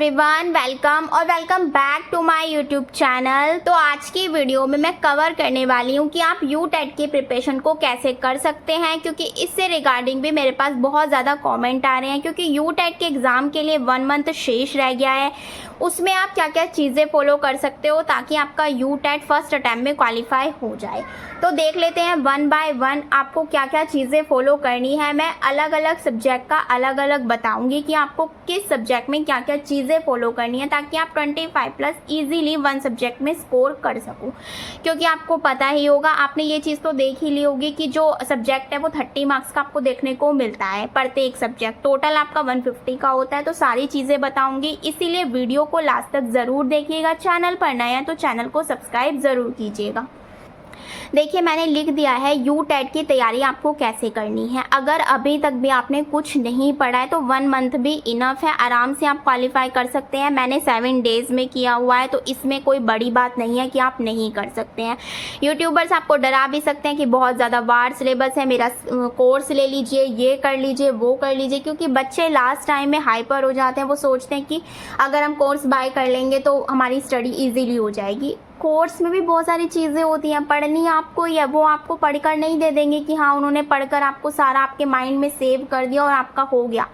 Everyone, welcome back to my YouTube channel. तो आज की वीडियो में मैं कवर करने वाली हूँ कि आप यूटेट की प्रिपरेशन को कैसे कर सकते हैं, क्योंकि इससे रिगार्डिंग भी मेरे पास बहुत ज़्यादा कमेंट आ रहे हैं। क्योंकि यूटेट के एग्ज़ाम के लिए 1 मंथ शेष रह गया है, उसमें आप क्या क्या चीज़ें फॉलो कर सकते हो ताकि आपका यूटेट फर्स्ट अटैम्प्ट में क्वालिफाई हो जाए। तो देख लेते हैं 1 बाय 1 आपको क्या क्या चीज़ें फॉलो करनी है। मैं अलग अलग सब्जेक्ट का अलग अलग बताऊंगी कि आपको किस सब्जेक्ट में क्या क्या चीज़ें फॉलो करनी है ताकि आप 25+ ईजीली 1 सब्जेक्ट में स्कोर कर सको। क्योंकि आपको पता ही होगा, आपने ये चीज़ तो देख ही ली होगी कि जो सब्जेक्ट है वो 30 मार्क्स का आपको देखने को मिलता है प्रत्येक सब्जेक्ट, टोटल आपका 150 का होता है। तो सारी चीज़ें बताऊंगी, इसीलिए वीडियो को लास्ट तक ज़रूर देखिएगा। चैनल पर नए हैं तो चैनल को सब्सक्राइब ज़रूर कीजिएगा। देखिए, मैंने लिख दिया है यूटेट की तैयारी आपको कैसे करनी है। अगर अभी तक भी आपने कुछ नहीं पढ़ा है तो 1 मंथ भी इनफ है, आराम से आप क्वालिफाई कर सकते हैं। मैंने 7 डेज़ में किया हुआ है, तो इसमें कोई बड़ी बात नहीं है कि आप नहीं कर सकते हैं। यूट्यूबर्स आपको डरा भी सकते हैं कि बहुत ज़्यादा वार्ड सिलेबस है, मेरा कोर्स ले लीजिए, ये कर लीजिए, वो कर लीजिए। क्योंकि बच्चे लास्ट टाइम में हाइपर हो जाते हैं, वो सोचते हैं कि अगर हम कोर्स बाय कर लेंगे तो हमारी स्टडी ईजीली हो जाएगी। कोर्स में भी बहुत सारी चीज़ें होती हैं पढ़नी आपको, या वो आपको पढ़कर नहीं दे देंगे कि हाँ उन्होंने पढ़कर आपको सारा आपके माइंड में सेव कर दिया और आपका हो गया।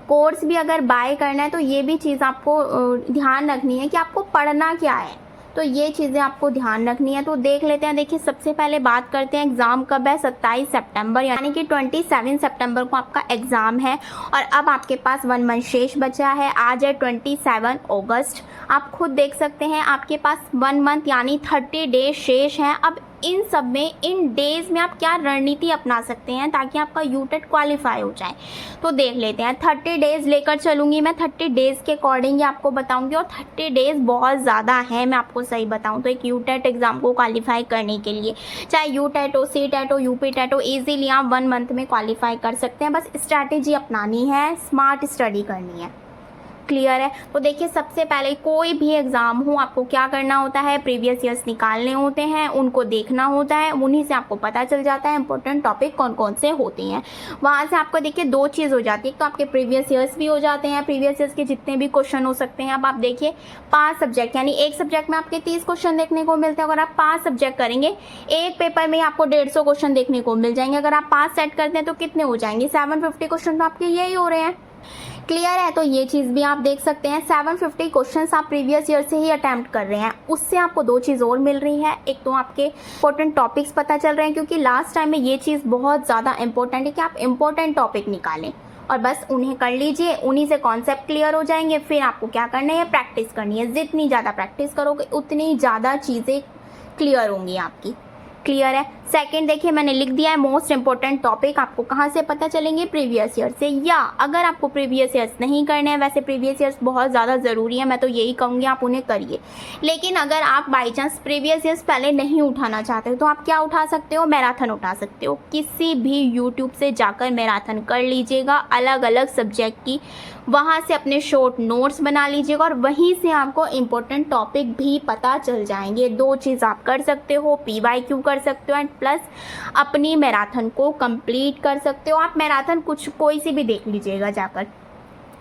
कोर्स भी अगर बाय करना है तो ये भी चीज़ आपको ध्यान रखनी है कि आपको पढ़ना क्या है। तो ये चीज़ें आपको ध्यान रखनी है। तो देख लेते हैं। देखिए, सबसे पहले बात करते हैं एग्ज़ाम कब है। 27 सितंबर, यानी कि 27 सितंबर को आपका एग्ज़ाम है। और अब आपके पास 1 मंथ शेष बचा है। आज है 27 अगस्त। आप खुद देख सकते हैं आपके पास 1 मंथ यानी 30 डेज शेष हैं। अब इन सब में, इन डेज़ में आप क्या रणनीति अपना सकते हैं ताकि आपका यूटेट क्वालिफाई हो जाए। तो देख लेते हैं। 30 डेज़ लेकर चलूँगी मैं, 30 डेज़ के अकॉर्डिंग ही आपको बताऊँगी। और 30 डेज़ बहुत ज़्यादा है, मैं आपको सही बताऊँ तो एक यूटेट एग्ज़ाम को क्वालिफाई करने के लिए, चाहे यूटेट हो, सीटेट हो, यूपीटेट हो, ईजीली आप 1 मंथ में क्वालिफाई कर सकते हैं। बस स्ट्रैटेजी अपनानी है, स्मार्ट स्टडी करनी है। क्लियर है। तो देखिए, सबसे पहले कोई भी एग्ज़ाम हो आपको क्या करना होता है, प्रीवियस ईयर्स निकालने होते हैं, उनको देखना होता है। उन्हीं से आपको पता चल जाता है इंपॉर्टेंट टॉपिक कौन कौन से होते हैं। वहाँ से आपको देखिए 2 चीज़ हो जाती है, तो आपके प्रीवियस ईयर्स भी हो जाते हैं, प्रीवियस ईयर्स के जितने भी क्वेश्चन हो सकते हैं। अब आप देखिए 5 सब्जेक्ट, यानी एक सब्जेक्ट में आपके 30 क्वेश्चन देखने को मिलते हैं। अगर आप 5 सब्जेक्ट करेंगे, एक पेपर में आपको 150 क्वेश्चन देखने को मिल जाएंगे। अगर आप 5 सेट करते हैं तो कितने हो जाएंगे, 750 क्वेश्चन तो आपके यही हो रहे हैं। क्लियर है। तो ये चीज़ भी आप देख सकते हैं, 750 क्वेश्चंस आप प्रीवियस ईयर से ही अटैम्प्ट कर रहे हैं। उससे आपको 2 चीज़ और मिल रही है। एक तो आपके इंपॉर्टेंट टॉपिक्स पता चल रहे हैं, क्योंकि लास्ट टाइम में ये चीज़ बहुत ज़्यादा इंपॉर्टेंट है कि आप इंपॉर्टेंट टॉपिक निकालें और बस उन्हें कर लीजिए, उन्हीं से कॉन्सेप्ट क्लियर हो जाएंगे। फिर आपको क्या करना है, प्रैक्टिस करनी है। जितनी ज़्यादा प्रैक्टिस करोगे उतनी ज़्यादा चीज़ें क्लियर होंगी आपकी। क्लियर है। सेकंड, देखिए मैंने लिख दिया है मोस्ट इंपॉर्टेंट टॉपिक आपको कहाँ से पता चलेंगे, प्रीवियस ईयर से। या अगर आपको प्रीवियस ईयर्स नहीं करने हैं, वैसे प्रीवियस ईयर्स बहुत ज़्यादा ज़रूरी है, मैं तो यही कहूँगी आप उन्हें करिए। लेकिन अगर आप बाई चांस प्रीवियस ईयर्स पहले नहीं उठाना चाहते हो तो आप क्या उठा सकते हो, मैराथन उठा सकते हो। किसी भी यूट्यूब से जाकर मैराथन कर लीजिएगा अलग अलग सब्जेक्ट की, वहाँ से अपने शॉर्ट नोट्स बना लीजिएगा और वहीं से आपको इम्पोर्टेंट टॉपिक भी पता चल जाएंगे। 2 चीज़ आप कर सकते हो, PYQ कर सकते हो एंड प्लस अपनी मैराथन को कंप्लीट कर सकते हो। आप मैराथन कोई सी भी देख लीजिएगा, जाकर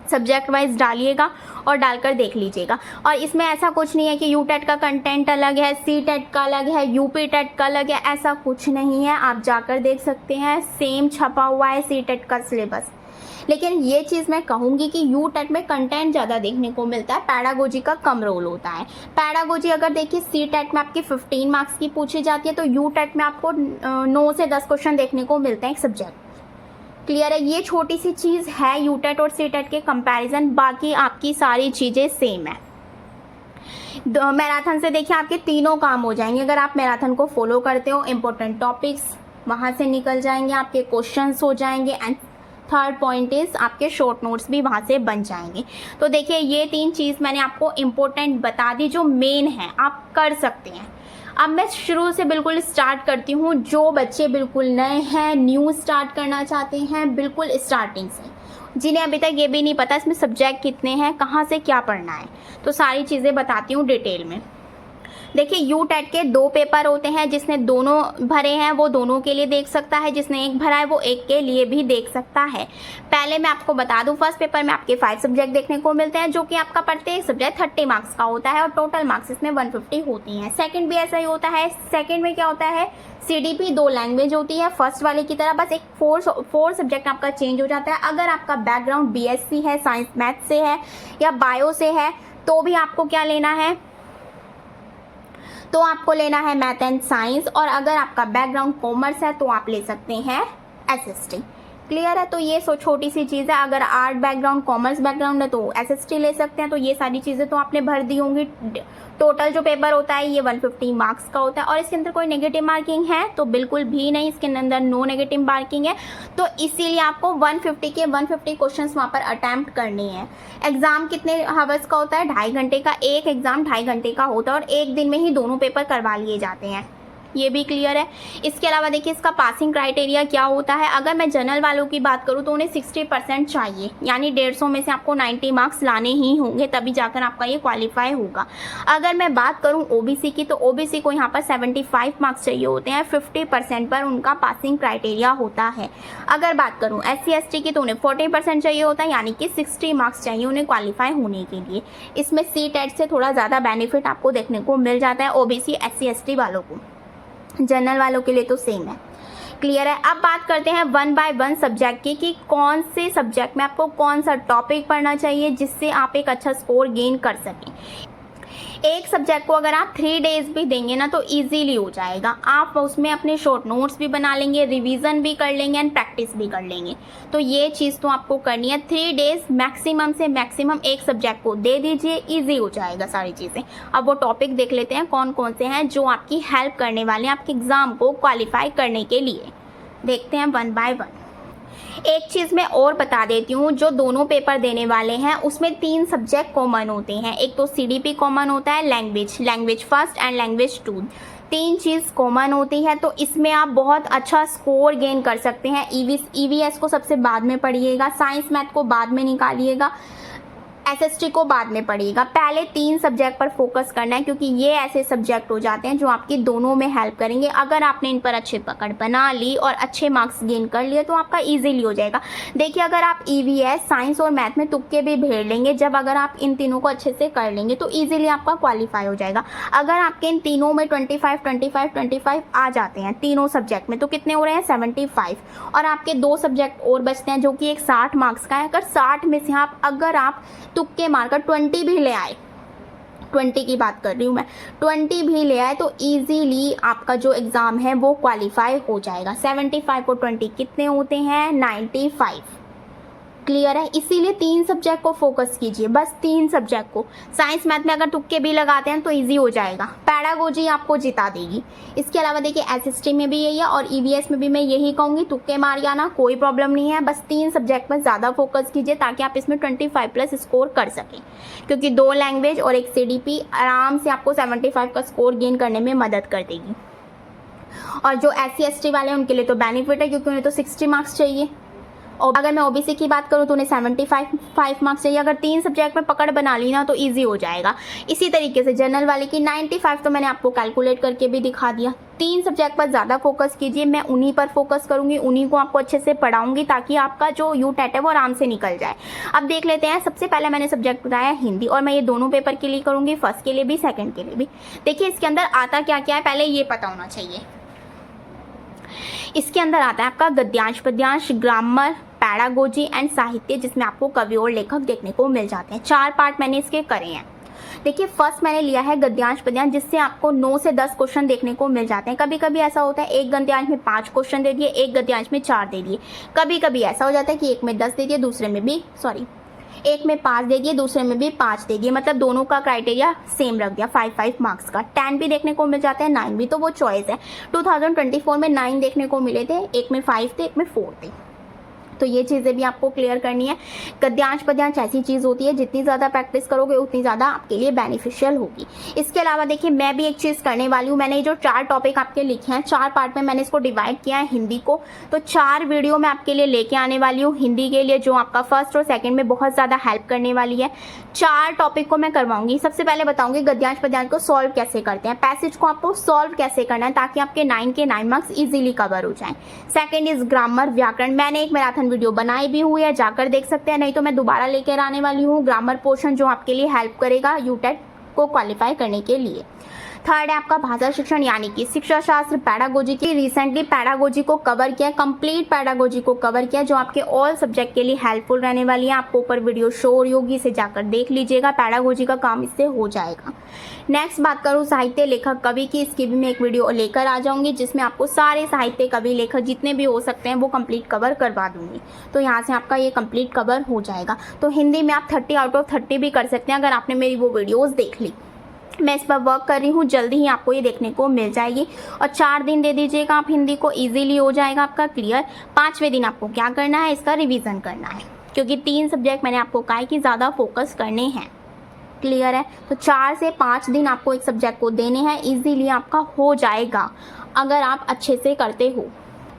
सब्जेक्ट वाइज डालिएगा और डालकर देख लीजिएगा। और इसमें ऐसा कुछ नहीं है कि यूटेट का कंटेंट अलग है, सीटेट का अलग है, यूपीटेट का अलग है, ऐसा कुछ नहीं है। आप जाकर देख सकते हैं, सेम छपा हुआ है सीटेट का सिलेबस। लेकिन ये चीज़ मैं कहूँगी कि यूटेट में कंटेंट ज़्यादा देखने को मिलता है, पैडागोजी का कम रोल होता है। पैडागोजी अगर देखिए सीटेट में आपकी 15 मार्क्स की पूछी जाती है, तो यूटेट में आपको 9 से 10 क्वेश्चन देखने को मिलते हैं एक सब्जेक्ट। क्लियर है। ये छोटी सी चीज़ है यूटेट और सीटेट के कंपैरिजन, बाकी आपकी सारी चीज़ें सेम है। मैराथन से देखिए आपके तीनों काम हो जाएंगे अगर आप मैराथन को फॉलो करते हो। इंपॉर्टेंट टॉपिक्स वहाँ से निकल जाएंगे, आपके क्वेश्चंस हो जाएंगे एंड थर्ड पॉइंट इज़ आपके शॉर्ट नोट्स भी वहाँ से बन जाएंगे। तो देखिए, ये 3 चीज़ मैंने आपको इम्पोर्टेंट बता दी जो मेन है, आप कर सकते हैं। अब मैं शुरू से बिल्कुल स्टार्ट करती हूँ। जो बच्चे बिल्कुल नए हैं, न्यू स्टार्ट करना चाहते हैं, बिल्कुल स्टार्टिंग से, जिन्हें अभी तक ये भी नहीं पता इसमें सब्जेक्ट कितने हैं, कहाँ से क्या पढ़ना है, तो सारी चीज़ें बताती हूँ डिटेल में। देखिए यूटेट के 2 पेपर होते हैं, जिसने दोनों भरे हैं वो दोनों के लिए देख सकता है, जिसने एक भरा है वो एक के लिए भी देख सकता है। पहले मैं आपको बता दूं, फर्स्ट पेपर में आपके 5 सब्जेक्ट देखने को मिलते हैं, जो कि आपका प्रत्येक सब्जेक्ट 30 मार्क्स का होता है और टोटल मार्क्स इसमें 150 होती हैं। सेकंड भी ऐसा ही होता है। सेकंड में क्या होता है, CDP 2 लैंग्वेज होती है फर्स्ट वाले की तरह, बस एक 4 सब्जेक्ट आपका चेंज हो जाता है। अगर आपका बैकग्राउंड BSc है, साइंस मैथ से है या बायो से है, तो भी आपको क्या लेना है, तो आपको लेना है मैथ एंड साइंस। और अगर आपका बैकग्राउंड कॉमर्स है तो आप ले सकते हैं SST। क्लियर है? तो ये छोटी सी चीज़ है। अगर आर्ट बैकग्राउंड, कॉमर्स बैकग्राउंड है तो SST ले सकते हैं। तो ये सारी चीज़ें तो आपने भर दी होंगी। टोटल जो पेपर होता है ये 150 मार्क्स का होता है। और इसके अंदर कोई नेगेटिव मार्किंग है तो बिल्कुल भी नहीं, इसके अंदर नो नेगेटिव मार्किंग है। तो इसीलिए आपको 150 के 150 क्वेश्चंस वहाँ पर अटैम्प्ट करने हैं। एग्जाम कितने हावर्स का होता है, 2.5 घंटे का। एक एग्जाम 2.5 घंटे का होता है और एक दिन में ही दोनों पेपर करवा लिए जाते हैं। ये भी क्लियर है। इसके अलावा देखिए इसका पासिंग क्राइटेरिया क्या होता है। अगर मैं जनरल वालों की बात करूँ तो उन्हें 60% चाहिए, यानी 150 में से आपको 90 मार्क्स लाने ही होंगे, तभी जाकर आपका ये क्वालिफाई होगा। अगर मैं बात करूँ OBC की, तो OBC को यहाँ पर 75 मार्क्स चाहिए होते हैं, 50% पर उनका पासिंग क्राइटेरिया होता है। अगर बात करूँ SC ST की, तो उन्हें 40% चाहिए होता है, यानी कि 60 मार्क्स चाहिए उन्हें क्वालिफाई होने के लिए। इसमें CTET से थोड़ा ज़्यादा बेनिफिट आपको देखने को मिल जाता है OBC SC ST वालों को। जनरल वालों के लिए तो सेम है। क्लियर है? अब बात करते हैं 1 बाय 1 सब्जेक्ट की, कि कौन से सब्जेक्ट में आपको कौन सा टॉपिक पढ़ना चाहिए जिससे आप एक अच्छा स्कोर गेन कर सकें। एक सब्जेक्ट को अगर आप 3 डेज भी देंगे ना तो इजीली हो जाएगा। आप उसमें अपने शॉर्ट नोट्स भी बना लेंगे, रिवीजन भी कर लेंगे एंड प्रैक्टिस भी कर लेंगे। तो ये चीज़ तो आपको करनी है। 3 डेज मैक्सिमम से मैक्सिमम एक सब्जेक्ट को दे दीजिए, इजी हो जाएगा सारी चीज़ें। अब वो टॉपिक देख लेते हैं कौन कौन से हैं जो आपकी हेल्प करने वाले हैं आपके एग्ज़ाम को क्वालिफाई करने के लिए। देखते हैं 1 बाय 1। एक चीज़ मैं और बता देती हूँ, जो दोनों पेपर देने वाले हैं उसमें 3 सब्जेक्ट कॉमन होते हैं। एक तो CDP कॉमन होता है, language first and language 2, 3 cheese common होती है। तो इसमें आप बहुत अच्छा स्कोर गेन कर सकते हैं। EVS को सबसे बाद में पढ़िएगा, साइंस मैथ को बाद में निकालिएगा, SST को बाद में पढ़िएगा। पहले 3 सब्जेक्ट पर फोकस करना है, क्योंकि ये ऐसे सब्जेक्ट हो जाते हैं जो आपकी दोनों में हेल्प करेंगे। अगर आपने इन पर अच्छे पकड़ बना ली और अच्छे मार्क्स गेन कर लिए तो आपका इजीली हो जाएगा। देखिए अगर आप EVS, साइंस और मैथ में तुक्के भी भेड़ लेंगे, जब अगर आप इन तीनों को अच्छे से कर लेंगे तो ईजिली आपका क्वालिफाई हो जाएगा। अगर आपके इन तीनों में 25 आ जाते हैं तीनों सब्जेक्ट में, तो कितने हो रहे हैं 75, और आपके 2 सब्जेक्ट और बचते हैं जो कि एक 60 मार्क्स का है। अगर 60 में से अगर आप तुक्के मारकर 20 भी ले आए, 20 की बात कर रही हूँ मैं, 20 भी ले आए तो इजीली आपका जो एग्ज़ाम है वो क्वालिफाई हो जाएगा। 75 को 20 कितने होते हैं, 95। क्लियर है? इसीलिए 3 सब्जेक्ट को फोकस कीजिए, बस 3 सब्जेक्ट को। साइंस मैथ में अगर तुक्के भी लगाते हैं तो इजी हो जाएगा। पैडागोजी आपको जिता देगी। इसके अलावा देखिए SST में भी यही है और EVS में भी मैं यही कहूँगी, तुक्के मार जाना कोई प्रॉब्लम नहीं है, बस 3 सब्जेक्ट पर ज़्यादा फोकस कीजिए ताकि आप इसमें 25+ स्कोर कर सकें, क्योंकि 2 लैंग्वेज और एक CDP आराम से आपको 75 का स्कोर गेन करने में मदद कर देगी। और जो SC ST वाले हैं उनके लिए तो बेनिफिट है, क्योंकि उन्हें तो 60 मार्क्स चाहिए। और अगर मैं OBC की बात करूँ तो उन्हें 75 मार्क्स चाहिए। अगर 3 सब्जेक्ट में पकड़ बना ली ना तो इजी हो जाएगा। इसी तरीके से जनरल वाले की 95 तो मैंने आपको कैलकुलेट करके भी दिखा दिया। 3 सब्जेक्ट पर ज़्यादा फोकस कीजिए, मैं उन्हीं पर फोकस करूँगी, उन्हीं को आपको अच्छे से पढ़ाऊँगी ताकि आपका जो यूटेट है वो आराम से निकल जाए। अब देख लेते हैं, सबसे पहले मैंने सब्जेक्ट बताया हिंदी, और मैं ये दोनों पेपर के लिए करूँगी, फर्स्ट के लिए भी सेकेंड के लिए भी। देखिए इसके अंदर आता क्या क्या है पहले ये पता होना चाहिए। इसके अंदर आता है आपका गद्यांश, पद्यांश, ग्रामर, पैडागोजी एंड साहित्य, जिसमें आपको कवि और लेखक देखने को मिल जाते हैं। 4 पार्ट मैंने इसके करे हैं। देखिए फर्स्ट मैंने लिया है गद्यांश पद्यांश, जिससे आपको 9 से 10 क्वेश्चन देखने को मिल जाते हैं। कभी कभी ऐसा होता है एक गद्यांश में 5 क्वेश्चन दे दिए, एक गद्यांश में 4 दे दिए। कभी कभी ऐसा हो जाता है कि एक में 10 दे दिए, दूसरे में भी एक में 5 दे दिए, दूसरे में भी 5 दे दिए, मतलब दोनों का क्राइटेरिया सेम रख दिया, 5 मार्क्स का। 10 भी देखने को मिल जाता है, 9 भी, तो वो चॉइस है। 2024 में 9 देखने को मिले थे, एक में 5 थे, एक में 4 थे। तो ये चीज़ें भी आपको क्लियर करनी है। गद्यांश पद्यांश ऐसी चीज़ होती है जितनी ज़्यादा प्रैक्टिस करोगे उतनी ज़्यादा आपके लिए बेनिफिशियल होगी। इसके अलावा देखिए मैं भी एक चीज़ करने वाली हूँ, मैंने जो 4 टॉपिक आपके लिखे हैं 4 पार्ट में मैंने इसको डिवाइड किया है हिंदी को, तो 4 वीडियो मैं आपके लिए लेके आने वाली हूँ हिंदी के लिए, जो आपका फर्स्ट और सेकेंड में बहुत ज़्यादा हेल्प करने वाली है। 4 टॉपिक को मैं करवाऊंगी। सबसे पहले बताऊंगी गद्यांश पद्यांश को सॉल्व कैसे करते हैं, पैसेज को आपको सॉल्व कैसे करना है ताकि आपके 9 के 9 मार्क्स इजीली कवर हो जाएं। सेकंड इज ग्रामर व्याकरण, मैंने एक मैराथन वीडियो बनाई भी हुई है, जाकर देख सकते हैं, नहीं तो मैं दोबारा लेकर आने वाली हूँ ग्रामर पोर्शन जो आपके लिए हेल्प करेगा यूटेट को क्वालिफाई करने के लिए। थर्ड है आपका भाषा शिक्षण यानी कि शिक्षा शास्त्र पैडागोजी की, रिसेंटली पैडागोजी को कवर किया, कंप्लीट पैडागोजी को कवर किया जो आपके ऑल सब्जेक्ट के लिए हेल्पफुल रहने वाली है। आपको ऊपर वीडियो शो हो रही होगी, इसे जाकर देख लीजिएगा, पैडागोजी का काम इससे हो जाएगा। नेक्स्ट बात करूँ साहित्य लेखक कवि की, इसकी भी मैं एक वीडियो लेकर आ जाऊंगी जिसमें आपको सारे साहित्य कवि लेखक जितने भी हो सकते हैं वो कंप्लीट कवर करवा दूंगी, तो यहाँ से आपका ये कंप्लीट कवर हो जाएगा। तो हिंदी में आप 30 आउट ऑफ 30 भी कर सकते हैं अगर आपने मेरी वो वीडियोज़ देख ली। मैं इस पर वर्क कर रही हूँ, जल्दी ही आपको ये देखने को मिल जाएगी। और 4 दिन दे दीजिएगा आप, हिंदी को इजीली हो जाएगा आपका क्लियर। 5वें दिन आपको क्या करना है, इसका रिवीजन करना है, क्योंकि 3 सब्जेक्ट मैंने आपको कहा है कि ज़्यादा फोकस करने हैं। क्लियर है, तो 4 से 5 दिन आपको एक सब्जेक्ट को देने हैं, इजीली आपका हो जाएगा अगर आप अच्छे से करते हो।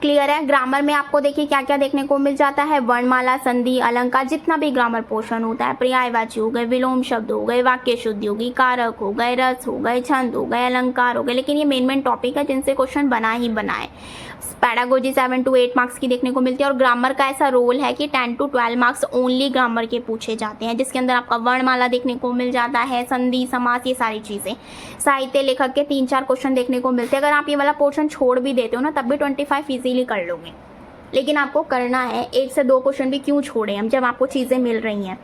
क्लियर है। ग्रामर में आपको देखिए क्या क्या देखने को मिल जाता है, वर्णमाला, संधि, अलंकार, जितना भी ग्रामर पोर्शन होता है, पर्यायवाची हो गए, विलोम शब्द हो गए, वाक्य शुद्धि होगी, कारक हो गए, रस हो गए, छंद हो गए, अलंकार हो गए, लेकिन ये मेन टॉपिक है जिनसे क्वेश्चन बना ही बनाए। पैडागोजी 7 to 8 मार्क्स की देखने को मिलती है, और ग्रामर का ऐसा रोल है कि 10 to 12 मार्क्स ओनली ग्रामर के पूछे जाते हैं, जिसके अंदर आपका वर्णमाला देखने को मिल जाता है, संधि, समास, ये सारी चीज़ें। साहित्य लेखक के 3-4 क्वेश्चन देखने को मिलते हैं। अगर आप ये वाला पोर्शन छोड़ भी देते हो ना तब भी 25 इजीली कर लोगे, लेकिन आपको करना है। 1 से 2 क्वेश्चन भी क्यों छोड़े हम, जब आपको चीज़ें मिल रही हैं,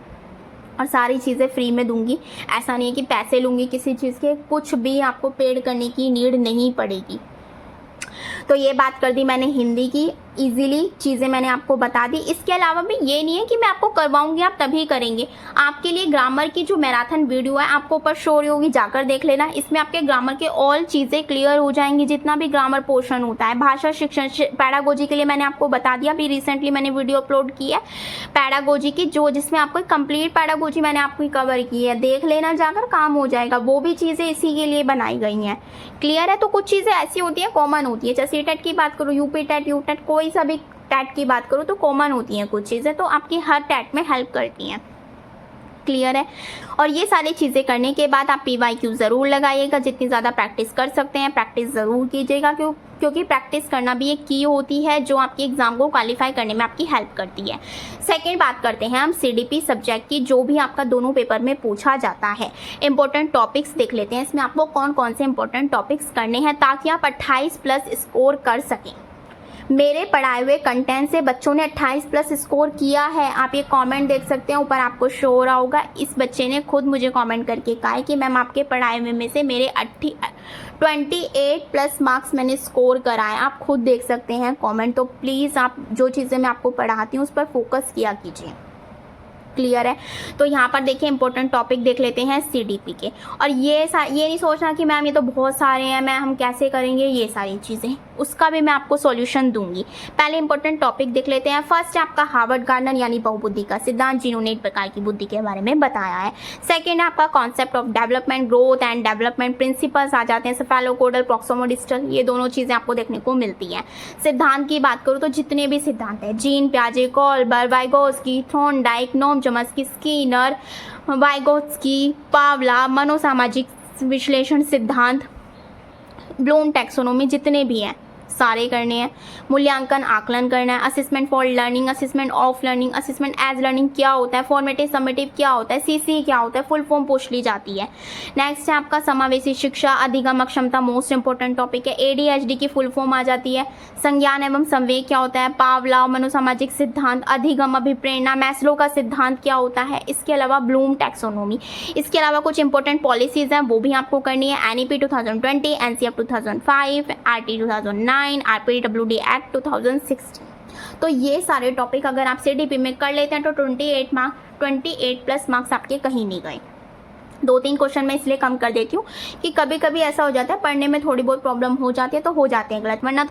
और सारी चीज़ें फ्री में दूंगी। ऐसा नहीं है कि पैसे लूँगी किसी चीज़ के, कुछ भी आपको पेड करने की नीड नहीं पड़ेगी। तो ये बात कर दी मैंने हिंदी की, इजीली चीज़ें मैंने आपको बता दी। इसके अलावा भी ये नहीं है कि मैं आपको करवाऊंगी आप तभी करेंगे, आपके लिए ग्रामर की जो मैराथन वीडियो है आपको ऊपर शो रही होगी, जाकर देख लेना। इसमें आपके ग्रामर के ऑल चीज़ें क्लियर हो जाएंगी, जितना भी ग्रामर पोर्शन होता है। भाषा शिक्षण पैडागोजी के लिए मैंने आपको बता दिया, अभी रिसेंटली मैंने वीडियो अपलोड की है पैडागोजी की, जिसमें आपको कंप्लीट पैडागोजी मैंने आपको कवर की है, देख लेना, जाकर काम हो जाएगा। वो भी चीज़ें इसी के लिए बनाई गई हैं। क्लियर है। तो कुछ चीज़ें ऐसी होती हैं कॉमन होती है, जैसे टेट की बात करूँ, यूपी टेट, यू टेट, कोई सा भी टेट की बात करूँ तो कॉमन होती हैं कुछ चीज़ें, तो आपकी हर टेट में हेल्प करती हैं। क्लियर है। और ये सारी चीज़ें करने के बाद आप PYQ ज़रूर लगाइएगा, जितनी ज़्यादा प्रैक्टिस कर सकते हैं प्रैक्टिस ज़रूर कीजिएगा, क्योंकि प्रैक्टिस करना भी एक की होती है जो आपकी एग्ज़ाम को क्वालिफाई करने में आपकी हेल्प करती है। सेकेंड बात करते हैं हम CDP सब्जेक्ट की, जो भी आपका दोनों पेपर में पूछा जाता है। इंपॉर्टेंट टॉपिक्स देख लेते हैं, इसमें आपको कौन कौन से इंपॉर्टेंट टॉपिक्स करने हैं ताकि आप 28+ स्कोर कर सकें। मेरे पढ़ाए हुए कंटेंट से बच्चों ने 28+ स्कोर किया है। आप ये कमेंट देख सकते हैं, ऊपर आपको शो हो रहा होगा। इस बच्चे ने खुद मुझे कमेंट करके कहा है कि मैम आपके पढ़ाए हुए में से मेरे 28+ मार्क्स मैंने स्कोर कराए। आप खुद देख सकते हैं कमेंट। तो प्लीज़ आप जो चीज़ें मैं आपको पढ़ाती हूँ उस पर फोकस किया कीजिए। क्लियर है। तो यहाँ पर देखिए इंपॉर्टेंट टॉपिक देख लेते हैं CDP के। और ये नहीं सोचना कि मैम ये तो बहुत सारे हैं, मैम हम कैसे करेंगे, ये सारी चीज़ें उसका भी मैं आपको सॉल्यूशन दूंगी। पहले इंपॉर्टेंट टॉपिक देख लेते हैं। फर्स्ट है आपका हार्वर्ड गार्डनर यानी बहुबुद्धि का सिद्धांत, जिन्होंने 8 प्रकार की बुद्धि के बारे में बताया है। सेकेंड है आपका concept of development, growth and development principles आ जाते हैं, सेफेलोकोडल, प्रॉक्सोमोडिस्टल, ये दोनों चीज़ें आपको देखने को मिलती हैं। सिद्धांत की बात करूँ तो जितने भी सिद्धांत हैं, gene पियाजे, कॉल्बर, Vygotsky, Thorndike, Noam Chomsky, Skinner, Vygotsky, पावला, मनोसामाजिक विश्लेषण सिद्धांत, ब्लूम टैक्सोनॉमी, जितने भी हैं सारे करने हैं। मूल्यांकन, आकलन करना है। Assessment for learning, assessment of learning, assessment as learning क्या होता है, फॉर्मेटिव समेटिव क्या होता है, CC क्या होता है, फुल फॉर्म पूछ ली जाती है। नेक्स्ट है आपका समावेशी शिक्षा, अधिगम क्षमता, मोस्ट इंपॉर्टेंट टॉपिक है। ADHD की फुल फॉर्म आ जाती है। संज्ञान एवं संवेग क्या होता है, पावलाव, मनोसामाजिक सिद्धांत, अधिगम, अभिप्रेरणा, मैस्लो का सिद्धांत क्या होता है। इसके अलावा ब्लूम टैक्सोनॉमी। इसके अलावा कुछ इंपॉर्टेंट पॉलिसीज हैं वो भी आपको करनी है। NEP 2020, NCF 2005, RT 2009, RPWD act 2016। तो ये सारे टॉपिक अगर आप CDP में कर लेते हैं तो 28+ मार्क्स आपके कहीं नहीं गए। 2-3 क्वेश्चन मैं इसलिए कम कर देती हूँ कि कभी कभी ऐसा हो जाता है पढ़ने में थोड़ी बहुत प्रॉब्लम हो जाती है, तो हो जाते हैं गलत, वरना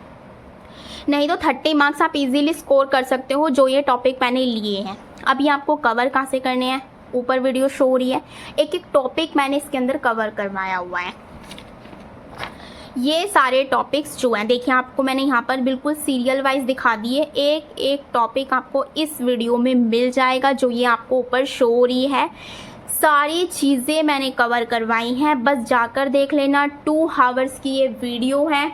नहीं तो 30 मार्क्स आप इजीली स्कोर कर सकते हो जो ये टॉपिक मैंने लिए हैं। अभी आपको कवर कहाँ से करने हैं, ऊपर वीडियो शो हो रही है, एक एक टॉपिक मैंने इसके अंदर कवर करवाया हुआ है। ये सारे टॉपिक्स जो हैं देखिए आपको मैंने यहाँ पर बिल्कुल सीरियल वाइज दिखा दिए, एक एक टॉपिक आपको इस वीडियो में मिल जाएगा जो ये आपको ऊपर शो हो रही है। सारी चीज़ें मैंने कवर करवाई हैं, बस जाकर देख लेना। 2 आवर्स की ये वीडियो है।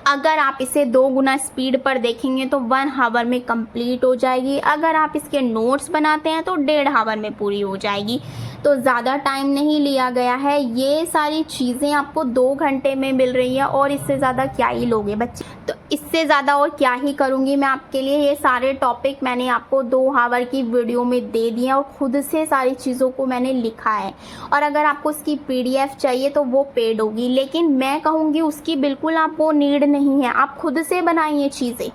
अगर आप इसे 2 गुना स्पीड पर देखेंगे तो 1 आवर में कंप्लीट हो जाएगी। अगर आप इसके नोट्स बनाते हैं तो 1.5 आवर में पूरी हो जाएगी। तो ज़्यादा टाइम नहीं लिया गया है। ये सारी चीज़ें आपको 2 घंटे में मिल रही है और इससे ज़्यादा क्या ही लोगे बच्चे। तो इससे ज़्यादा और क्या ही करूँगी मैं आपके लिए। ये सारे टॉपिक मैंने आपको 2 आवर की वीडियो में दे दिए और ख़ुद से सारी चीज़ों को मैंने लिखा है। और अगर आपको इसकी PDF चाहिए तो वो पेड होगी, लेकिन मैं कहूँगी उसकी बिल्कुल आपको नीड नहीं है, आप खुद से बनाइए चीज़ें।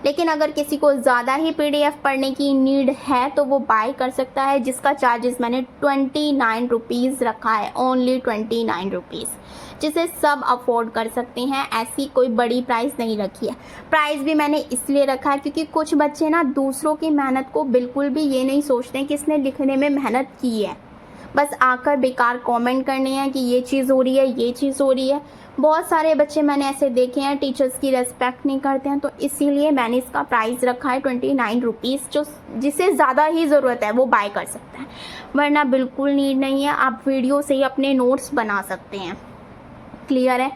लेकिन अगर किसी को ज़्यादा ही PDF पढ़ने की नीड है तो वो बाय कर सकता है, जिसका चार्जेस मैंने 29 रुपीज़ रखा है, ओनली 29 रुपीज़, जिसे सब अफोर्ड कर सकते हैं। ऐसी कोई बड़ी प्राइस नहीं रखी है। प्राइस भी मैंने इसलिए रखा है क्योंकि कुछ बच्चे ना दूसरों की मेहनत को बिल्कुल भी ये नहीं सोचते हैं कि इसने लिखने में मेहनत की है, बस आकर बेकार कमेंट करने हैं कि ये चीज़ हो रही है, ये चीज़ हो रही है। बहुत सारे बच्चे मैंने ऐसे देखे हैं टीचर्स की रेस्पेक्ट नहीं करते हैं, तो इसीलिए मैंने इसका प्राइस रखा है 29 रुपीज़। जो जिसे ज़्यादा ही ज़रूरत है वो बाय कर सकता है, वरना बिल्कुल नीड नहीं है। आप वीडियो से ही अपने नोट्स बना सकते हैं। क्लियर है?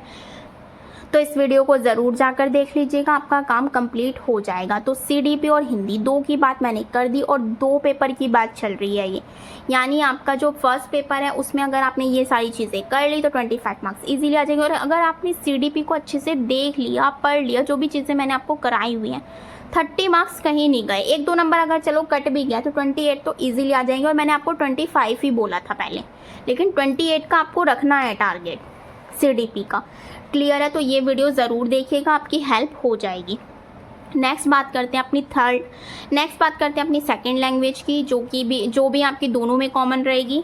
तो इस वीडियो को ज़रूर जाकर देख लीजिएगा, आपका काम कंप्लीट हो जाएगा। तो CDP और हिंदी 2 की बात मैंने कर दी और 2 पेपर की बात चल रही है ये, यानी आपका जो फर्स्ट पेपर है उसमें अगर आपने ये सारी चीज़ें कर ली तो 25 मार्क्स इजीली आ जाएंगे। और अगर आपने CDP को अच्छे से देख लिया, पढ़ लिया, जो भी चीज़ें मैंने आपको कराई हुई हैं, 30 मार्क्स कहीं नहीं गए। 1-2 नंबर अगर चलो कट भी गया तो 28 तो ईजिली आ जाएंगे। और मैंने आपको 25 ही बोला था पहले, लेकिन 28 का आपको रखना है टारगेट CDP का। क्लियर है? तो ये वीडियो ज़रूर देखिएगा, आपकी हेल्प हो जाएगी। नेक्स्ट बात करते हैं अपनी सेकंड लैंग्वेज की, जो भी आपकी दोनों में कॉमन रहेगी।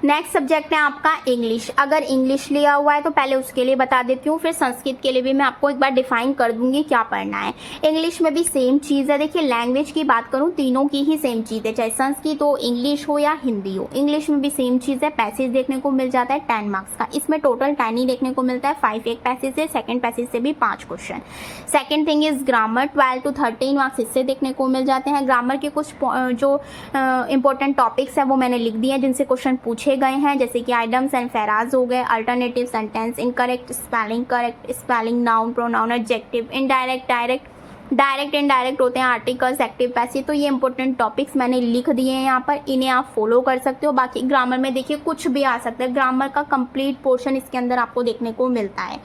नेक्स्ट सब्जेक्ट है आपका इंग्लिश। अगर इंग्लिश लिया हुआ है तो पहले उसके लिए बता देती हूँ, फिर संस्कृत के लिए भी मैं आपको एक बार डिफाइन कर दूंगी क्या पढ़ना है। इंग्लिश में भी सेम चीज़ है। देखिए लैंग्वेज की बात करूँ, तीनों की ही सेम चीज़ है, चाहे संस्कृत हो, इंग्लिश हो या हिंदी हो। इंग्लिश में भी सेम चीज़ है। पैसेज देखने को मिल जाता है 10 मार्क्स का। इसमें टोटल 10 ही देखने को मिलता है। 5 एक पैसेज से, सेकेंड पैसेज से भी 5 question. Second thing is grammar, 12 to 13 marks इससे देखने को मिल जाते हैं। ग्रामर के कुछ जो इंपॉर्टेंट टॉपिक्स हैं वो मैंने लिख दिए हैं जिनसे क्वेश्चन पूछे गए हैं, जैसे कि आइडम्स एंड फेराज हो गए, alternative sentence, incorrect spelling, correct spelling, noun, pronoun, adjective, indirect, direct indirect होते हैं, आर्टिकल्स, एक्टिव पैसिव। तो ये इंपॉर्टेंट टॉपिक्स मैंने लिख दिए हैं यहाँ पर, इन्हें आप फॉलो कर सकते हो। बाकी ग्रामर में देखिए कुछ भी आ सकता है, ग्रामर का कंप्लीट पोर्शन इसके अंदर आपको देखने को मिलता है।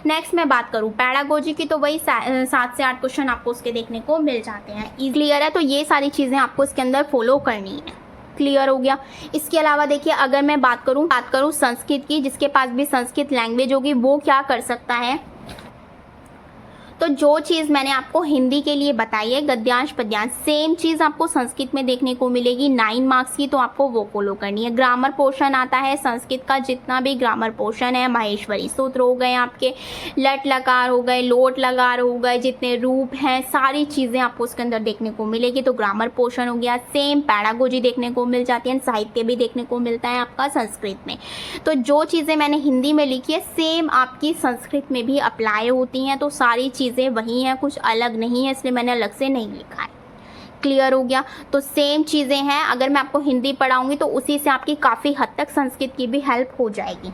नेक्स्ट मैं बात करूँ पैडागोजी की, तो वही 7 से 8 क्वेश्चन आपको उसके देखने को मिल जाते हैं। क्लियर है? तो ये सारी चीज़ें आपको इसके अंदर फॉलो करनी है। क्लियर हो गया? इसके अलावा देखिए अगर मैं बात करूं संस्कृत की, जिसके पास भी संस्कृत लैंग्वेज होगी वो क्या कर सकता है, तो जो चीज़ मैंने आपको हिंदी के लिए बताई है, गद्यांश पद्यांश, सेम चीज़ आपको संस्कृत में देखने को मिलेगी 9 मार्क्स की, तो आपको वो फॉलो करनी है। ग्रामर पोर्शन आता है संस्कृत का, जितना भी ग्रामर पोर्शन है, माहेश्वरी सूत्र हो गए आपके, लट लकार हो गए, लोट लकार हो गए, जितने रूप हैं, सारी चीज़ें आपको उसके अंदर देखने को मिलेगी। तो ग्रामर पोर्शन हो गया। सेम पैडागोजी देखने को मिल जाती है, साहित्य भी देखने को मिलता है आपका संस्कृत में। तो जो चीज़ें मैंने हिंदी में लिखी है सेम आपकी संस्कृत में भी अप्लाई होती हैं। तो सारी चीज़ें वही हैं, कुछ अलग नहीं है, इसलिए मैंने अलग से नहीं लिखा है। क्लियर हो गया? तो सेम चीज़ें हैं। अगर मैं आपको हिंदी पढ़ाऊंगी तो उसी से आपकी काफ़ी हद तक संस्कृत की भी हेल्प हो जाएगी।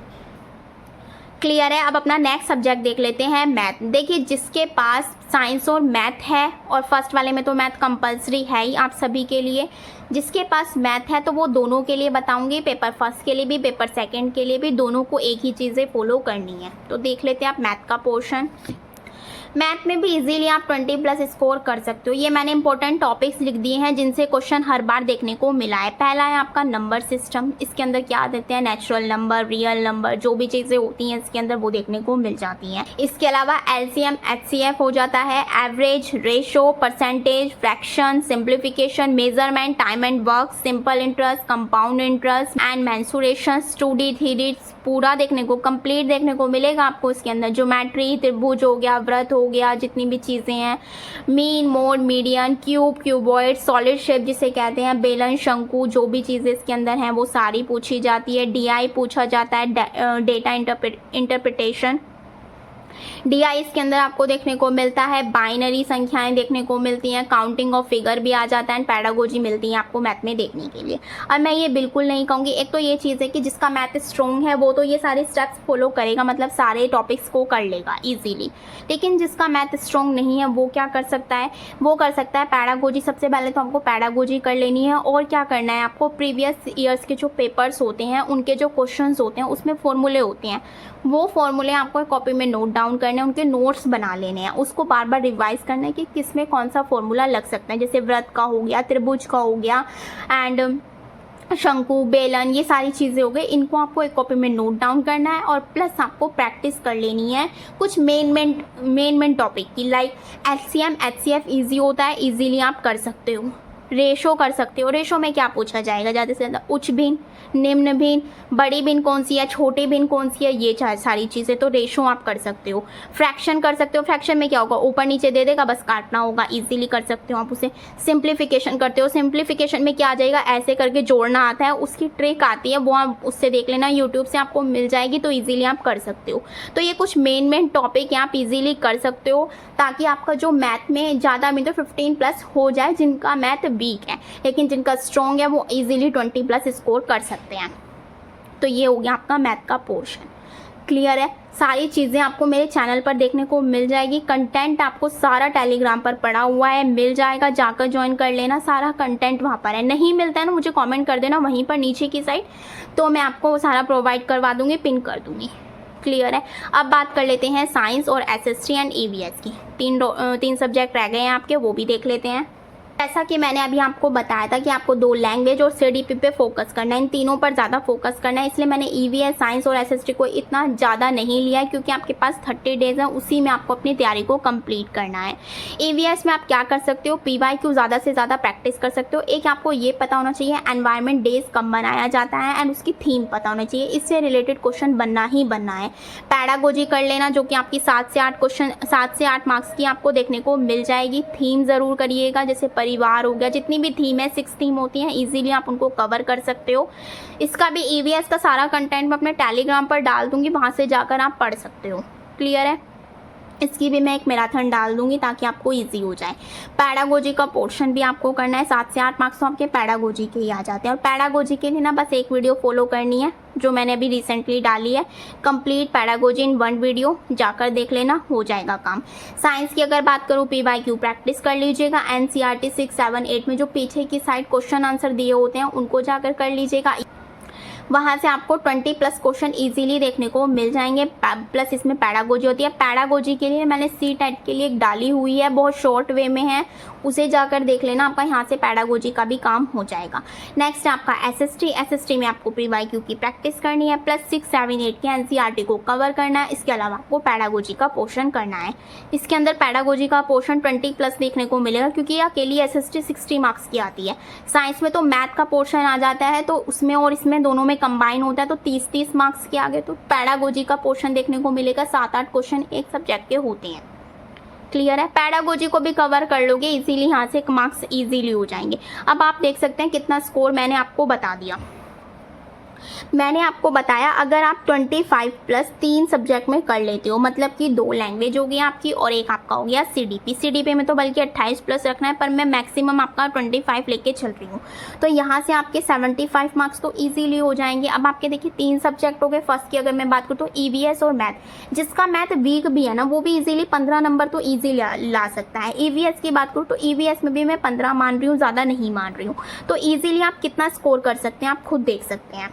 क्लियर है? अब अपना नेक्स्ट सब्जेक्ट देख लेते हैं, मैथ। देखिए जिसके पास साइंस और मैथ है, और फर्स्ट वाले में तो मैथ कंपलसरी है ही आप सभी के लिए, जिसके पास मैथ है तो वो दोनों के लिए बताऊंगी, पेपर फर्स्ट के लिए भी, पेपर सेकंड के लिए भी, दोनों को एक ही चीज़ें फॉलो करनी है। तो देख लेते हैं आप मैथ का पोर्शन। मैथ में भी इजीली आप 20+ स्कोर कर सकते हो। ये मैंने इंपॉर्टेंट टॉपिक्स लिख दिए हैं जिनसे क्वेश्चन हर बार देखने को मिला है। पहला है आपका नंबर सिस्टम। इसके अंदर क्या देते हैं, नेचुरल नंबर, रियल नंबर, जो भी चीज़ें होती हैं इसके अंदर वो देखने को मिल जाती हैं। इसके अलावा LCM HCF हो जाता है, average, ratio, percentage, fraction, simplification, measurement, time and work, simple interest, compound interest and mensuration, 2D 3D पूरा देखने को, कंप्लीट देखने को मिलेगा आपको इसके अंदर। ज्योमेट्री, त्रिभुज हो गया, वृत्त हो गया, जितनी भी चीज़ें हैं, mean, mode, median, cube, cuboid, solid shape जिसे कहते हैं, बेलन, शंकु, जो भी चीज़ें इसके अंदर हैं वो सारी पूछी जाती है। डीआई पूछा जाता है, डेटा इंटरप्रिटेशन। डीआई इसके अंदर आपको देखने को मिलता है, बाइनरी संख्याएं देखने को मिलती हैं, काउंटिंग ऑफ फिगर भी आ जाता है, पैडागोजी मिलती है आपको मैथ में देखने के लिए। अब मैं ये बिल्कुल नहीं कहूँगी, एक तो ये चीज़ है कि जिसका मैथ स्ट्रॉन्ग है वो तो ये सारे स्टेप्स फॉलो करेगा, मतलब सारे टॉपिक्स को कर लेगा ईजीली। लेकिन जिसका मैथ स्ट्रॉन्ग नहीं है वो क्या कर सकता है, वो कर सकता है पैडागोजी। सबसे पहले तो आपको पैडागोजी कर लेनी है, और क्या करना है आपको, प्रीवियस ईयर्स के जो पेपर्स होते हैं उनके जो क्वेश्चन होते हैं उसमें फॉर्मूले होते हैं, वो फॉर्मूले आपको कॉपी में नोट डाउन करने हैं, उनके नोट्स बना लेने हैं, उसको बार बार रिवाइज करना है कि किस में कौन सा फॉर्मूला लग सकता है। जैसे वृत्त का हो गया, त्रिभुज का हो गया, एंड शंकु, बेलन, ये सारी चीज़ें हो गई, इनको आपको एक कॉपी में नोट डाउन करना है। और प्लस आपको प्रैक्टिस कर लेनी है कुछ मेन टॉपिक की, लाइक एलसीएम, एचसीएफ ईजी होता है, ईजीली आप कर सकते हो। रेशो कर सकते हो, रेशो में क्या पूछा जाएगा ज़्यादा से ज़्यादा, उच्च भिन्न, निम्न भिन्न, बड़ी भिन्न कौन सी है, छोटी भिन्न कौन सी है, ये सारी चीज़ें तो रेशो आप कर सकते हो। फ्रैक्शन कर सकते हो, फ्रैक्शन में क्या होगा, ऊपर नीचे दे देगा, बस काटना होगा, इजीली कर सकते हो आप उसे। सिंप्लीफिकेशन करते हो, सिंप्लीफिकेशन में क्या आ जाएगा, ऐसे करके जोड़ना आता है, उसकी ट्रिक आती है, वो आप उससे देख लेना, यूट्यूब से आपको मिल जाएगी, तो ईजिली आप कर सकते हो। तो ये कुछ मेन टॉपिक आप इजीली कर सकते हो, ताकि आपका जो मैथ में ज़्यादा में तो 15+ हो जाए, जिनका मैथ वीक है, लेकिन जिनका स्ट्रॉन्ग है वो इजीली 20+ स्कोर कर सकते हैं। तो ये हो गया आपका मैथ का पोर्शन। क्लियर है, सारी चीज़ें आपको मेरे चैनल पर देखने को मिल जाएगी। कंटेंट आपको सारा टेलीग्राम पर पड़ा हुआ है, मिल जाएगा, जाकर ज्वाइन कर लेना, सारा कंटेंट वहाँ पर है। नहीं मिलता है ना, मुझे कमेंट कर देना वहीं पर नीचे की साइड, तो मैं आपको वो सारा प्रोवाइड करवा दूँगी, पिन कर दूँगी। क्लियर है। अब बात कर लेते हैं साइंस और एसएसटी एंड ईवीएस की। तीन सब्जेक्ट रह गए हैं आपके, वो भी देख लेते हैं। जैसा कि मैंने अभी आपको बताया था कि आपको 2 लैंग्वेज और सीडीपी पे फोकस करना है, इन तीनों पर ज़्यादा फोकस करना है, इसलिए मैंने ईवीएस, साइंस और एसएसटी को इतना ज़्यादा नहीं लिया है, क्योंकि आपके पास 30 डेज़ है, उसी में आपको अपनी तैयारी को कंप्लीट करना है। ईवीएस में आप क्या कर सकते हो, पीवाईक्यू ज़्यादा से ज़्यादा प्रैक्टिस कर सकते हो। एक आपको ये पता होना चाहिए एनवायरनमेंट डेज कब मनाया जाता है, एंड उसकी थीम पता होना चाहिए, इससे रिलेटेड क्वेश्चन बनना ही बनना है। पैडागोजी कर लेना, जो कि आपकी 7 से 8 मार्क्स की आपको देखने को मिल जाएगी। थीम ज़रूर करिएगा, जैसे परिवार हो गया, जितनी भी थीम है, 6 थीम होती हैं, इजीली आप उनको कवर कर सकते हो। इसका भी ईवीएस का सारा कंटेंट मैं अपने टेलीग्राम पर डाल दूंगी, वहाँ से जाकर आप पढ़ सकते हो। क्लियर है। इसकी भी मैं एक मैराथन डाल दूंगी ताकि आपको इजी हो जाए। पैडागोजी का पोर्शन भी आपको करना है, 7 से 8 मार्क्स तो आपके पैडागोजी के ही आ जाते हैं। और पैडागोजी के लिए ना बस एक वीडियो फॉलो करनी है, जो मैंने अभी रिसेंटली डाली है, कंप्लीट पैडागोजी इन 1 वीडियो, जाकर देख लेना, हो जाएगा काम। साइंस की अगर बात करूँ, पीवाईक्यू प्रैक्टिस कर लीजिएगा, एनसीईआरटी 6, 7, 8 में जो पीछे की साइड क्वेश्चन आंसर दिए होते हैं उनको जाकर कर लीजिएगा, वहाँ से आपको 20+ क्वेश्चन इजीली देखने को मिल जाएंगे। प्लस इसमें पैडागोजी होती है। पैडागोजी के लिए मैंने सीटेट के लिए एक डाली हुई है, बहुत शॉर्ट वे में है, उसे जाकर देख लेना, आपका यहाँ से पैडागोजी का भी काम हो जाएगा। नेक्स्ट आपका एसएसटी में आपको पीवाईक्यू की प्रैक्टिस करनी है, प्लस 6, 7, 8 के एनसीईआरटी को कवर करना है। इसके अलावा आपको पैडागोजी का पोर्शन करना है। इसके अंदर पैडागोजी का पोर्शन 20+ देखने को मिलेगा, क्योंकि ये अकेली एसएसटी 60 मार्क्स की आती है। साइंस में तो मैथ का पोर्शन आ जाता है, तो उसमें और इसमें दोनों में कंबाइन होता है, तो 30-30 मार्क्स के आगे तो पैडागोजी का पोर्शन देखने को मिलेगा। 7-8 क्वेश्चन एक सब्जेक्ट के होते हैं। क्लियर है। पैडागोजी को भी कवर कर लोगे इजीली, यहाँ से मार्क्स इजीली हो जाएंगे। अब आप देख सकते हैं कितना स्कोर मैंने आपको बता दिया। मैंने आपको बताया अगर आप 25+ 3 सब्जेक्ट में कर लेते हो, मतलब कि 2 लैंग्वेज हो गई आपकी और एक आपका हो गया सीडीपी में तो बल्कि 28+ रखना है, पर मैं मैक्सिमम आपका 25 लेके चल रही हूँ, तो यहाँ से आपके 75 मार्क्स तो इजीली हो जाएंगे। अब आपके देखिए 3 सब्जेक्ट हो गए। फर्स्ट की अगर मैं बात करूँ तो ईवीएस और मैथ, जिसका मैथ वीक भी है ना, वो भी इजीली 15 नंबर तो ईजीली ला सकता है। ईवीएस की बात करूँ तो ईवीएस में भी मैं 15 मान रही हूँ, ज़्यादा नहीं मान रही हूँ, तो ईजीली आप कितना स्कोर कर सकते हैं आप खुद देख सकते हैं।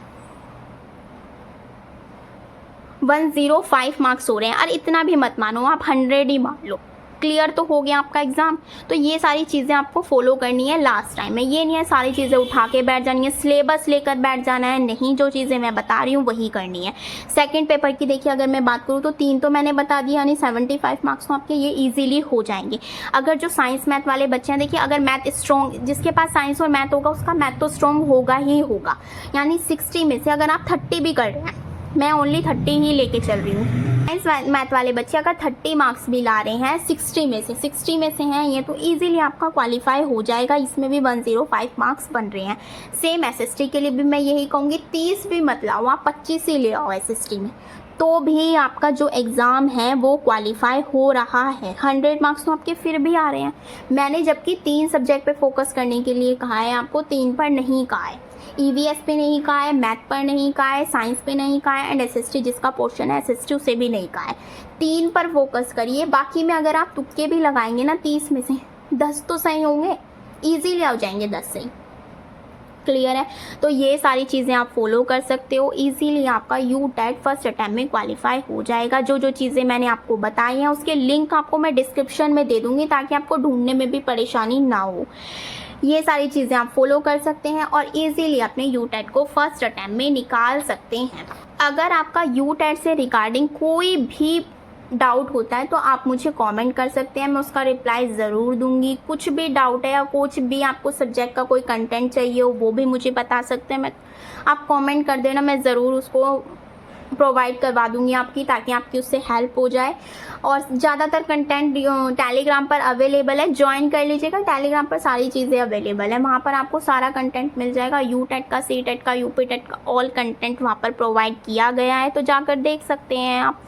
105 मार्क्स हो रहे हैं, और इतना भी मत मानो, आप 100 ही मान लो। क्लियर तो हो गया आपका एग्जाम। तो ये सारी चीज़ें आपको फॉलो करनी है लास्ट टाइम में। ये नहीं है सारी चीज़ें उठा के बैठ जानी है, सिलेबस लेकर बैठ जाना है, नहीं, जो चीज़ें मैं बता रही हूँ वही करनी है। सेकंड पेपर की देखिए अगर मैं बात करूँ तो 3 तो मैंने बता दिया, यानी 75 मार्क्स तो आपके ये ईजिली हो जाएंगे। अगर जो साइंस मैथ वाले बच्चे हैं, देखिए अगर मैथ स्ट्रॉन्ग, जिसके पास साइंस और मैथ होगा उसका मैथ तो स्ट्रॉन्ग होगा ही होगा, यानी 60 में से अगर आप 30 भी कर रहे हैं, मैं ओनली 30 ही लेके चल रही हूँ। मैथ वाले बच्चे अगर 30 मार्क्स भी ला रहे हैं 60 में से हैं ये, तो इजीली आपका क्वालिफाई हो जाएगा। इसमें भी 105 मार्क्स बन रहे हैं। सेम एसएसटी के लिए भी मैं यही कहूँगी, 30 भी मत लाओ, आप 25 ही ले आओ एसएसटी में, तो भी आपका जो एग्ज़ाम है वो क्वालिफाई हो रहा है। 100 मार्क्स तो आपके फिर भी आ रहे हैं। मैंने जबकि 3 सब्जेक्ट पे फोकस करने के लिए कहा है, आपको 3 पर नहीं कहा है। ईवीएस पे नहीं कहा है, मैथ पर नहीं कहा है, साइंस पे नहीं कहा है, एंड एसएसटी जिसका पोर्शन है एसएसटी उसे भी नहीं कहा है। 3 पर फोकस करिए। बाकी में अगर आप तुक्के भी लगाएंगे ना 30 में से 10 तो सही होंगे, ईजीली आ जाएंगे 10 सही। क्लियर है? तो ये सारी चीज़ें आप फॉलो कर सकते हो। इजीली आपका यूटेट फर्स्ट अटैम्प्ट में क्वालिफाई हो जाएगा। जो जो चीज़ें मैंने आपको बताई हैं उसके लिंक आपको मैं डिस्क्रिप्शन में दे दूँगी, ताकि आपको ढूंढने में भी परेशानी ना हो। ये सारी चीज़ें आप फॉलो कर सकते हैं और इजीली अपने यूटेट को फर्स्ट अटैम्प्ट में निकाल सकते हैं। अगर आपका यूटेट से रिगार्डिंग कोई भी डाउट होता है तो आप मुझे कमेंट कर सकते हैं, मैं उसका रिप्लाई ज़रूर दूंगी। कुछ भी डाउट है या कुछ भी आपको सब्जेक्ट का कोई कंटेंट चाहिए हो वो भी मुझे बता सकते हैं। आप कमेंट कर देना, मैं ज़रूर उसको प्रोवाइड करवा दूंगी आपकी, ताकि आपकी उससे हेल्प हो जाए। और ज़्यादातर कंटेंट टेलीग्राम पर अवेलेबल है, ज्वाइन कर लीजिएगा। टेलीग्राम पर सारी चीज़ें अवेलेबल है, वहाँ पर आपको सारा कंटेंट मिल जाएगा। यूटेट का, सीटेट का, यूपीटेट का ऑल कंटेंट वहाँ पर प्रोवाइड किया गया है, तो जाकर देख सकते हैं आप।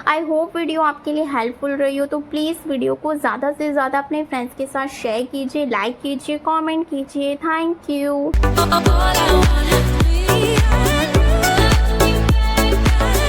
आई होप वीडियो आपके लिए हेल्पफुल रही हो, तो प्लीज़ वीडियो को ज़्यादा से ज़्यादा अपने फ्रेंड्स के साथ शेयर कीजिए, लाइक कीजिए, कॉमेंट कीजिए। Thank you.